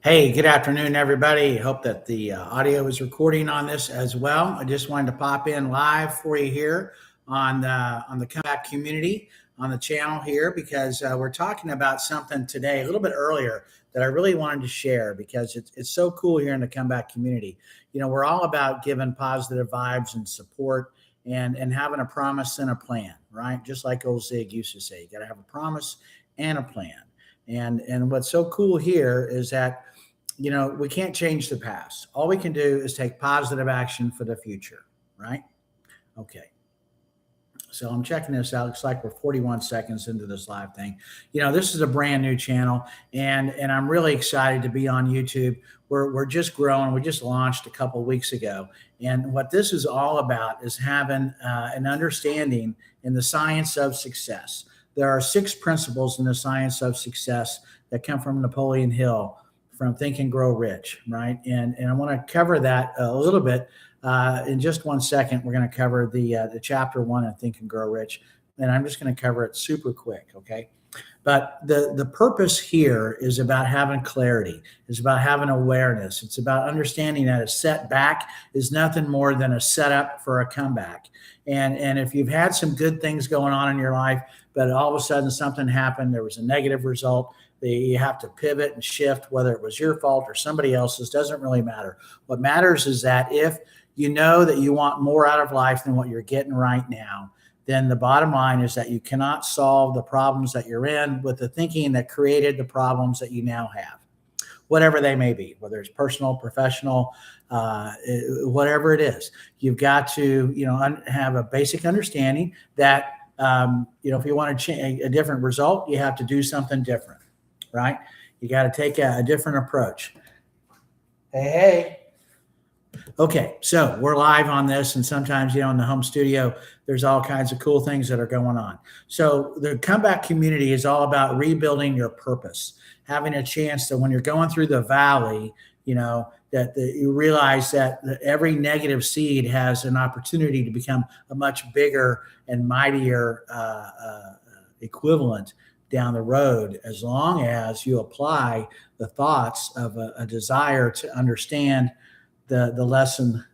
Hey, good afternoon, everybody. Hope that the audio is recording on this as well. I just wanted to pop in live for you here on the comeback community on the channel here because we're talking about something today a little bit earlier that I really wanted to share because it's so cool here in the comeback community. You know, we're all about giving positive vibes and support and having a promise and a plan, right? Just like old Zig used to say, you got to have a promise and a plan. And what's so cool here is that we can't change the past. All we can do is take positive action for the future, right? Okay. So I'm checking this out. Looks like we're 41 seconds into this live thing. This is a brand new channel, and I'm really excited to be on YouTube. We're just growing. We just launched a couple of weeks ago, and what this is all about is having an understanding in the science of success. There are 6 principles in the science of success that come from Napoleon Hill, from Think and Grow Rich, right? And I want to cover that a little bit in just 1 second. We're going to cover the chapter 1 of Think and Grow Rich, and I'm just going to cover it super quick, okay? But the purpose here is about having clarity. It's about having awareness. It's about understanding that a setback is nothing more than a setup for a comeback. And if you've had some good things going on in your life, but all of a sudden something happened, there was a negative result, you have to pivot and shift, whether it was your fault or somebody else's, doesn't really matter. What matters is that if you know that you want more out of life than what you're getting right now, then the bottom line is that you cannot solve the problems that you're in with the thinking that created the problems that you now have, whatever they may be, whether it's personal, professional, whatever it is. You've got to, have a basic understanding that, if you want to change a different result, you have to do something different, right? You got to take a different approach. Hey. Okay, so we're live on this, and sometimes, in the home studio, there's all kinds of cool things that are going on. So the comeback community is all about rebuilding your purpose, having a chance that when you're going through the valley, that you realize that every negative seed has an opportunity to become a much bigger and mightier equivalent down the road, as long as you apply the thoughts of a desire to understand the lesson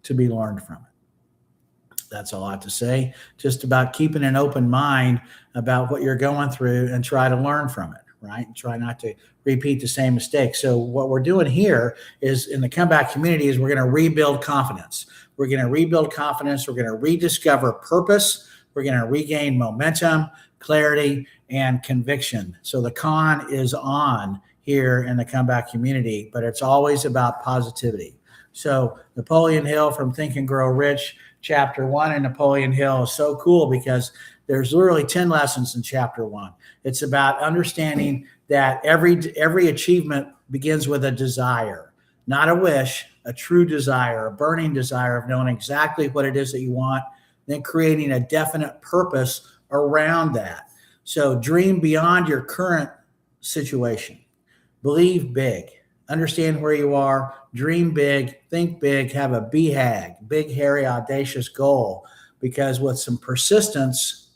to be learned from it. That's all I have to say. Just about keeping an open mind about what you're going through and try to learn from it, right? Try not to repeat the same mistakes. So what we're doing here is in the comeback community is we're going to rebuild confidence. We're going to rebuild confidence. We're going to rediscover purpose. We're going to regain momentum, clarity, and conviction. So the con is on here in the comeback community, but it's always about positivity. So Napoleon Hill from Think and Grow Rich, chapter 1 in Napoleon Hill is so cool because there's literally 10 lessons in chapter 1. It's about understanding that every achievement begins with a desire, not a wish, a true desire, a burning desire of knowing exactly what it is that you want, then creating a definite purpose around that. So dream beyond your current situation. Believe big. Understand where you are, dream big, think big, have a BHAG, big, hairy, audacious goal, because with some persistence,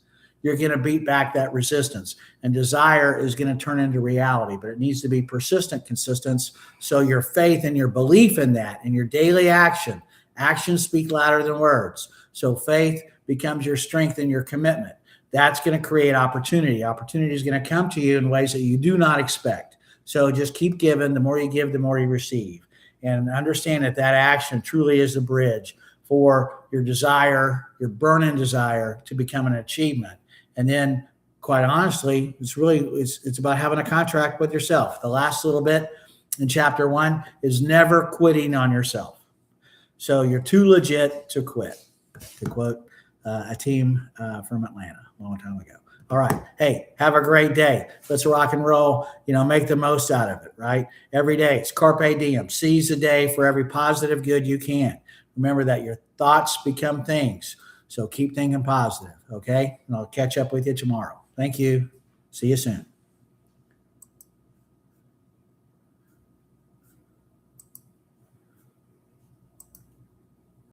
you're going to beat back that resistance, and desire is going to turn into reality, but it needs to be persistent, consistent. So your faith and your belief in that and your daily actions speak louder than words. So faith becomes your strength and your commitment. That's going to create opportunity. Opportunity is going to come to you in ways that you do not expect. So just keep giving. The more you give, the more you receive. And understand that action truly is the bridge for your desire, your burning desire to become an achievement. And then, quite honestly, it's about having a contract with yourself. The last little bit in chapter 1 is never quitting on yourself. So you're too legit to quit, to quote a team from Atlanta a long time ago. All right. Hey, have a great day. Let's rock and roll. Make the most out of it, right? Every day. It's carpe diem. Seize the day for every positive good you can. Remember that your thoughts become things. So keep thinking positive, okay? And I'll catch up with you tomorrow. Thank you. See you soon.